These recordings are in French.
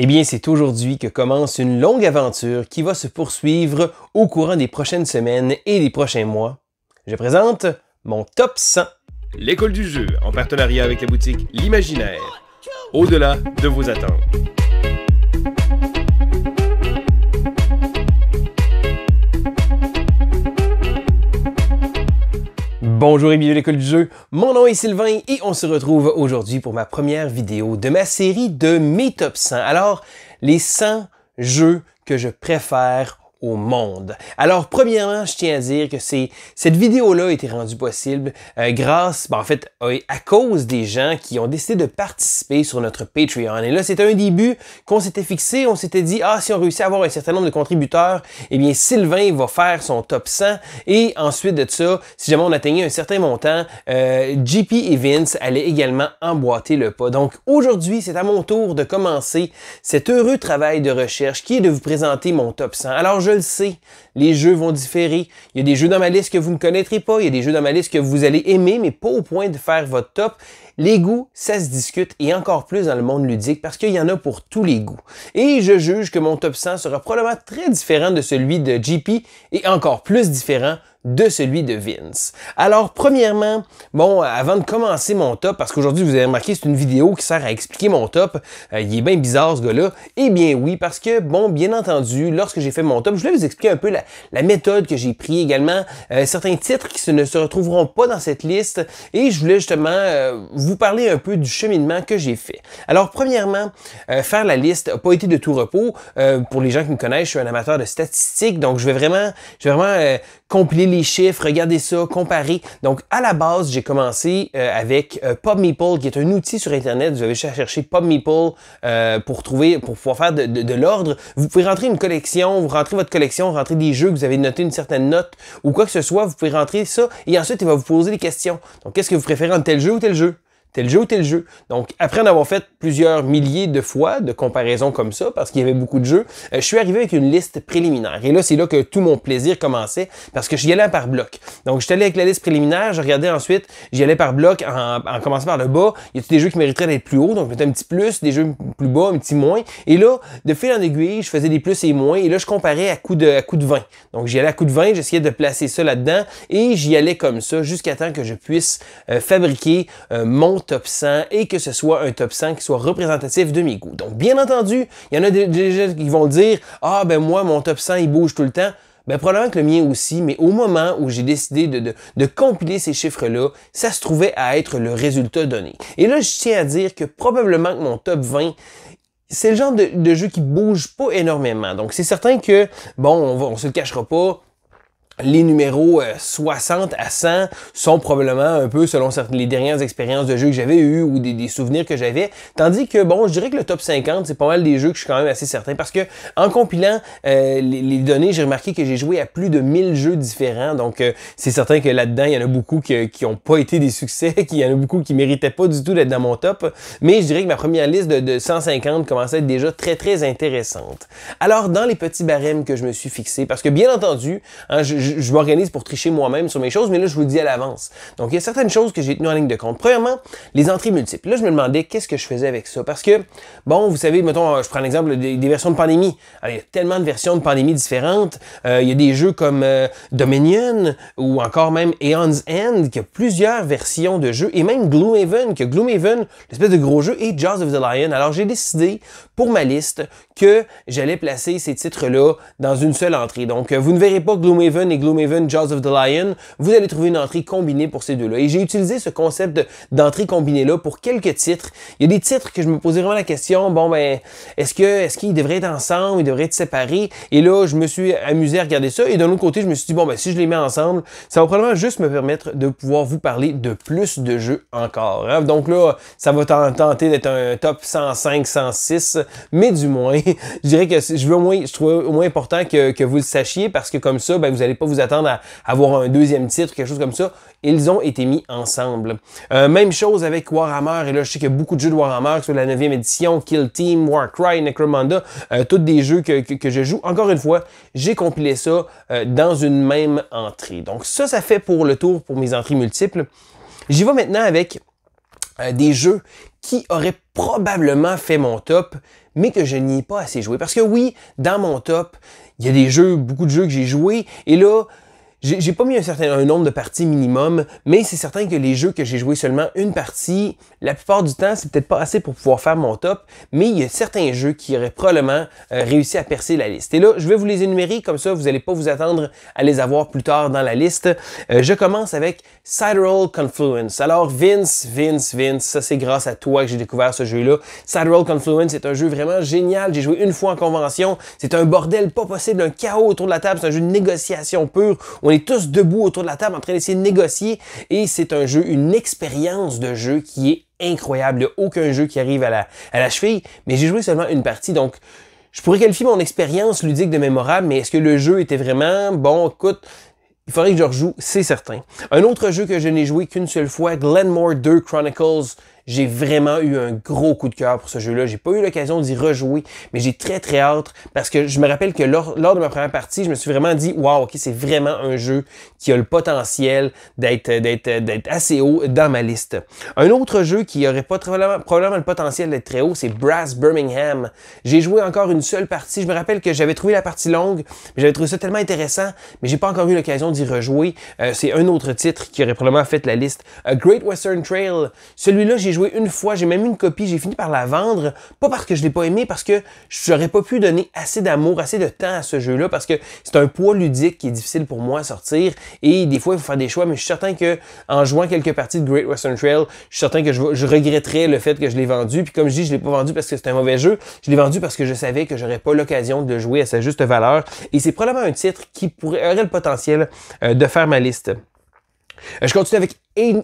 Eh bien, c'est aujourd'hui que commence une longue aventure qui va se poursuivre au courant des prochaines semaines et des prochains mois. Je présente mon top 100. L'école du jeu, en partenariat avec la boutique L'Imaginaire. Au-delà de vos attentes. Bonjour et bienvenue à l'école du jeu, mon nom est Sylvain et on se retrouve aujourd'hui pour ma première vidéo de ma série de mes top 100. Alors, les 100 jeux que je préfère au monde. Alors, premièrement, je tiens à dire que cette vidéo-là a été rendue possible grâce, à cause des gens qui ont décidé de participer sur notre Patreon. Et là, c'était un début qu'on s'était fixé, on s'était dit, si on réussit à avoir un certain nombre de contributeurs, eh bien, Sylvain va faire son top 100. Et ensuite de ça, si jamais on atteignait un certain montant, JP et Vince allaient également emboîter le pas. Donc, aujourd'hui, c'est à mon tour de commencer cet heureux travail de recherche qui est de vous présenter mon top 100. Alors, je le sais, les jeux vont différer. Il y a des jeux dans ma liste que vous ne connaîtrez pas, il y a des jeux dans ma liste que vous allez aimer, mais pas au point de faire votre top. Les goûts, ça se discute, et encore plus dans le monde ludique, parce qu'il y en a pour tous les goûts. Et je juge que mon top 100 sera probablement très différent de celui de JP, et encore plus différent de celui de Vince. Alors, premièrement, avant de commencer mon top, parce qu'aujourd'hui, vous avez remarqué, c'est une vidéo qui sert à expliquer mon top. Il est bien bizarre, ce gars-là. Eh bien oui, parce que, bien entendu, lorsque j'ai fait mon top, je voulais vous expliquer un peu la méthode que j'ai pris, également certains titres qui ne se retrouveront pas dans cette liste, et je voulais justement vous parler un peu du cheminement que j'ai fait. Alors, premièrement, faire la liste n'a pas été de tout repos. Pour les gens qui me connaissent, je suis un amateur de statistiques, donc je vais vraiment compiler les chiffres, regarder ça, comparer. Donc, à la base, j'ai commencé avec PubMeeple, qui est un outil sur Internet. Vous avez juste à chercher PubMeeple pour pouvoir faire de l'ordre. Vous pouvez rentrer une collection, vous rentrez votre collection, rentrez des jeux que vous avez noté une certaine note ou quoi que ce soit. Vous pouvez rentrer ça et ensuite, il va vous poser des questions. Donc, qu'est-ce que vous préférez entre tel jeu ou tel jeu? Tel jeu ou tel jeu. Donc, après en avoir fait plusieurs milliers de fois de comparaisons comme ça, parce qu'il y avait beaucoup de jeux, je suis arrivé avec une liste préliminaire. Et là, c'est là que tout mon plaisir commençait, parce que j'y allais par bloc. Donc, je suis allé avec la liste préliminaire, je regardais ensuite, j'y allais par bloc en commençant par le bas. Il y a des jeux qui mériteraient d'être plus hauts, donc je mettais un petit plus, des jeux plus bas, un petit moins. Et là, de fil en aiguille, je faisais des plus et moins, et là, je comparais à coup de 20. Donc, j'y allais à coup de 20, j'essayais de placer ça là-dedans, et j'y allais comme ça, jusqu'à temps que je puisse fabriquer mon top 100 et que ce soit un top 100 qui soit représentatif de mes goûts. Donc, bien entendu, il y en a des gens qui vont dire « moi, mon top 100, il bouge tout le temps. » Probablement que le mien aussi, mais au moment où j'ai décidé de compiler ces chiffres-là, ça se trouvait à être le résultat donné. Et là, je tiens à dire que probablement que mon top 20, c'est le genre de jeu qui bouge pas énormément. Donc, c'est certain que, on se le cachera pas, les numéros 60 à 100 sont probablement un peu selon les dernières expériences de jeux que j'avais eues ou des souvenirs que j'avais. Tandis que, je dirais que le top 50, c'est pas mal des jeux que je suis quand même assez certain. Parce que en compilant les données, j'ai remarqué que j'ai joué à plus de 1000 jeux différents. Donc, c'est certain que là-dedans, il y en a beaucoup qui ont pas été des succès, qu'il y en a beaucoup qui méritaient pas du tout d'être dans mon top. Mais je dirais que ma première liste de 150 commençait à être déjà très, très intéressante. Alors, dans les petits barèmes que je me suis fixé, parce que bien entendu, je m'organise pour tricher moi-même sur mes choses, mais là, je vous le dis à l'avance. Donc, il y a certaines choses que j'ai tenues en ligne de compte. Premièrement, les entrées multiples. Là, je me demandais qu'est-ce que je faisais avec ça. Parce que, vous savez, mettons, je prends l'exemple des versions de Pandémie. Alors, il y a tellement de versions de Pandémie différentes. Il y a des jeux comme Dominion ou encore même Aeon's End qui a plusieurs versions de jeux. Et même Gloomhaven, l'espèce de gros jeu, et Jaws of the Lion. Alors, j'ai décidé, pour ma liste, que j'allais placer ces titres-là dans une seule entrée. Donc, vous ne verrez pas Gloomhaven et Gloomhaven Jaws of the Lion. Vous allez trouver une entrée combinée pour ces deux-là. Et j'ai utilisé ce concept d'entrée combinée-là pour quelques titres. Il y a des titres que je me posais vraiment la question, est-ce qu'ils devraient être ensemble, ils devraient être séparés? Et là, je me suis amusé à regarder ça. Et d'un autre côté, je me suis dit, si je les mets ensemble, ça va probablement juste me permettre de pouvoir vous parler de plus de jeux encore. Hein? Donc là, ça va tenter d'être un top 105, 106, mais du moins, je dirais que je trouvais au moins important que vous le sachiez, parce que comme ça, vous n'allez pas vous attendre à avoir un deuxième titre, quelque chose comme ça. Ils ont été mis ensemble. Même chose avec Warhammer, et là, je sais qu'il y a beaucoup de jeux de Warhammer, sur la 9e édition, Kill Team, Warcry, Necromunda, tous des jeux que je joue. Encore une fois, j'ai compilé ça dans une même entrée. Donc ça fait pour le tour pour mes entrées multiples. J'y vais maintenant avec des jeux qui auraient probablement fait mon top, mais que je n'y ai pas assez joué. Parce que oui, dans mon top, il y a des jeux, beaucoup de jeux que j'ai joués, et là, j'ai pas mis un nombre de parties minimum, mais c'est certain que les jeux que j'ai joué seulement une partie, la plupart du temps, c'est peut-être pas assez pour pouvoir faire mon top, mais il y a certains jeux qui auraient probablement réussi à percer la liste. Et là, je vais vous les énumérer, comme ça, vous n'allez pas vous attendre à les avoir plus tard dans la liste. Je commence avec Sidereal Confluence. Alors, Vince, ça c'est grâce à toi que j'ai découvert ce jeu-là. Sidereal Confluence est un jeu vraiment génial. J'ai joué une fois en convention. C'est un bordel pas possible, un chaos autour de la table. C'est un jeu de négociation pure. On est tous debout autour de la table en train d'essayer de négocier et c'est un jeu, une expérience de jeu qui est incroyable. Il n'y a aucun jeu qui arrive à la cheville, mais j'ai joué seulement une partie, donc je pourrais qualifier mon expérience ludique de mémorable, mais est-ce que le jeu était vraiment bon? Écoute, il faudrait que je rejoue, c'est certain. Un autre jeu que je n'ai joué qu'une seule fois, Glenmore 2 Chronicles. J'ai vraiment eu un gros coup de cœur pour ce jeu-là. J'ai pas eu l'occasion d'y rejouer, mais j'ai très hâte parce que je me rappelle que lors de ma première partie, je me suis vraiment dit « Wow, ok, c'est vraiment un jeu qui a le potentiel d'être assez haut dans ma liste. » Un autre jeu qui aurait pas probablement le potentiel d'être très haut, c'est Brass Birmingham. J'ai joué encore une seule partie. Je me rappelle que j'avais trouvé la partie longue, mais j'avais trouvé ça tellement intéressant, mais j'ai pas encore eu l'occasion d'y rejouer. C'est un autre titre qui aurait probablement fait la liste. Great Western Trail. Celui-là, j'ai joué une fois, j'ai même eu une copie, j'ai fini par la vendre, pas parce que je l'ai pas aimé, parce que j'aurais pas pu donner assez d'amour, assez de temps à ce jeu-là, parce que c'est un poids ludique qui est difficile pour moi à sortir, et des fois il faut faire des choix, mais je suis certain que en jouant quelques parties de Great Western Trail, je suis certain que je regretterais le fait que je l'ai vendu, puis comme je dis, je l'ai pas vendu parce que c'est un mauvais jeu, je l'ai vendu parce que je savais que j'aurais pas l'occasion de le jouer à sa juste valeur, et c'est probablement un titre qui aurait le potentiel de faire ma liste. Je continue avec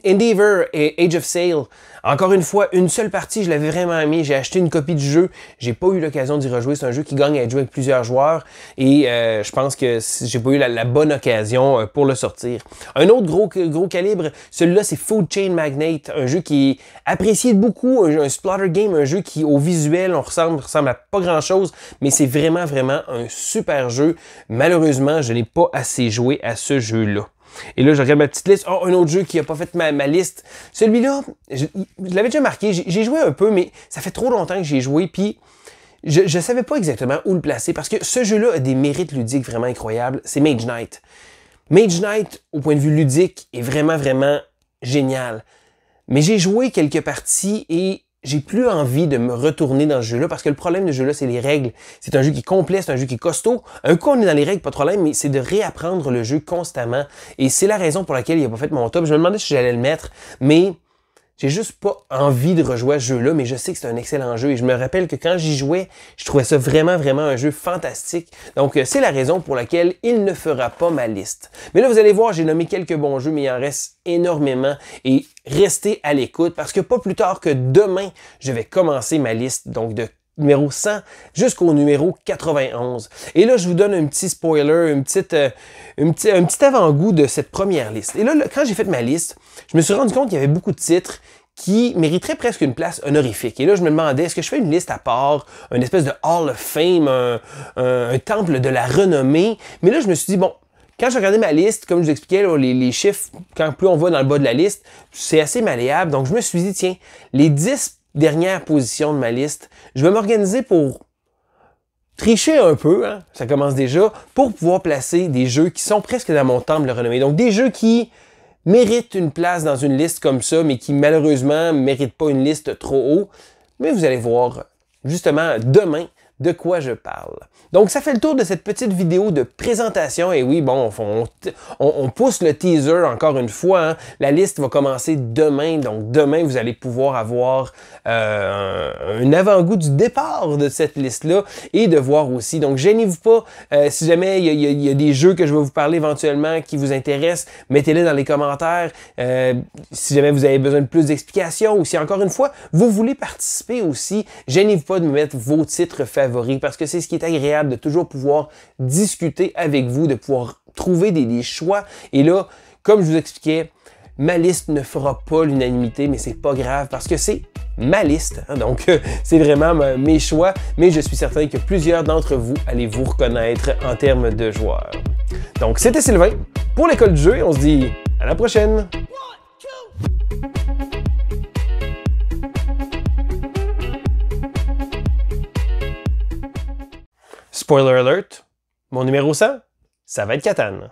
Endeavor et Age of Sail. Encore une fois, une seule partie, je l'avais vraiment aimé. J'ai acheté une copie du jeu. J'ai pas eu l'occasion d'y rejouer. C'est un jeu qui gagne à être joué avec plusieurs joueurs. Et je pense que j'ai pas eu la bonne occasion pour le sortir. Un autre gros calibre, celui-là, c'est Food Chain Magnate. Un jeu qui est apprécié de beaucoup. Un splatter game, un jeu qui, au visuel, ressemble à pas grand-chose. Mais c'est vraiment un super jeu. Malheureusement, je n'ai pas assez joué à ce jeu-là. Et là, je regarde ma petite liste. Oh, un autre jeu qui n'a pas fait ma liste. Celui-là, je l'avais déjà marqué. J'ai joué un peu, mais ça fait trop longtemps que j'ai joué. Puis, je ne savais pas exactement où le placer parce que ce jeu-là a des mérites ludiques vraiment incroyables. C'est Mage Knight. Mage Knight, au point de vue ludique, est vraiment génial. Mais j'ai joué quelques parties et j'ai plus envie de me retourner dans ce jeu-là parce que le problème de ce jeu-là, c'est les règles. C'est un jeu qui est complet, c'est un jeu qui est costaud. Un coup, on est dans les règles, pas de problème, mais c'est de réapprendre le jeu constamment. Et c'est la raison pour laquelle il n'a pas fait mon top. Je me demandais si j'allais le mettre, mais j'ai juste pas envie de rejouer à ce jeu-là, mais je sais que c'est un excellent jeu. Et je me rappelle que quand j'y jouais, je trouvais ça vraiment un jeu fantastique. Donc, c'est la raison pour laquelle il ne fera pas ma liste. Mais là, vous allez voir, j'ai nommé quelques bons jeux, mais il en reste énormément. Et restez à l'écoute, parce que pas plus tard que demain, je vais commencer ma liste, donc de numéro 100 jusqu'au numéro 91. Et là, je vous donne un petit spoiler, un petit avant-goût de cette première liste. Et là, quand j'ai fait ma liste, je me suis rendu compte qu'il y avait beaucoup de titres qui mériteraient presque une place honorifique. Et là, je me demandais, est-ce que je fais une liste à part, une espèce de Hall of Fame, un temple de la renommée? Mais là, je me suis dit, bon, quand j'ai regardé ma liste, comme je vous expliquais, là, les chiffres, quand plus on va dans le bas de la liste, c'est assez malléable. Donc, je me suis dit, tiens, les 10 dernières positions de ma liste, je vais m'organiser pour tricher un peu, hein, ça commence déjà, pour pouvoir placer des jeux qui sont presque dans mon temple de renommée. Donc, des jeux qui méritent une place dans une liste comme ça, mais qui malheureusement ne méritent pas une liste trop haut. Mais vous allez voir, justement, demain, de quoi je parle. Donc, ça fait le tour de cette petite vidéo de présentation. Et oui, bon, on pousse le teaser encore une fois. Hein. La liste va commencer demain. Donc, demain, vous allez pouvoir avoir un avant-goût du départ de cette liste-là et de voir aussi. Donc, gênez-vous pas. Si jamais il y a des jeux que je vais vous parler éventuellement qui vous intéressent, mettez-les dans les commentaires. Si jamais vous avez besoin de plus d'explications ou si, encore une fois, vous voulez participer aussi, gênez-vous pas de me mettre vos titres favoris parce que c'est ce qui est agréable de toujours pouvoir discuter avec vous, de pouvoir trouver des choix. Et là, comme je vous expliquais, ma liste ne fera pas l'unanimité, mais c'est pas grave parce que c'est ma liste. Hein, donc, c'est vraiment mes choix, mais je suis certain que plusieurs d'entre vous allez vous reconnaître en termes de joueurs. Donc, c'était Sylvain pour l'école du jeu et on se dit à la prochaine! 1, 2 Spoiler alert, mon numéro 100, ça va être Catan.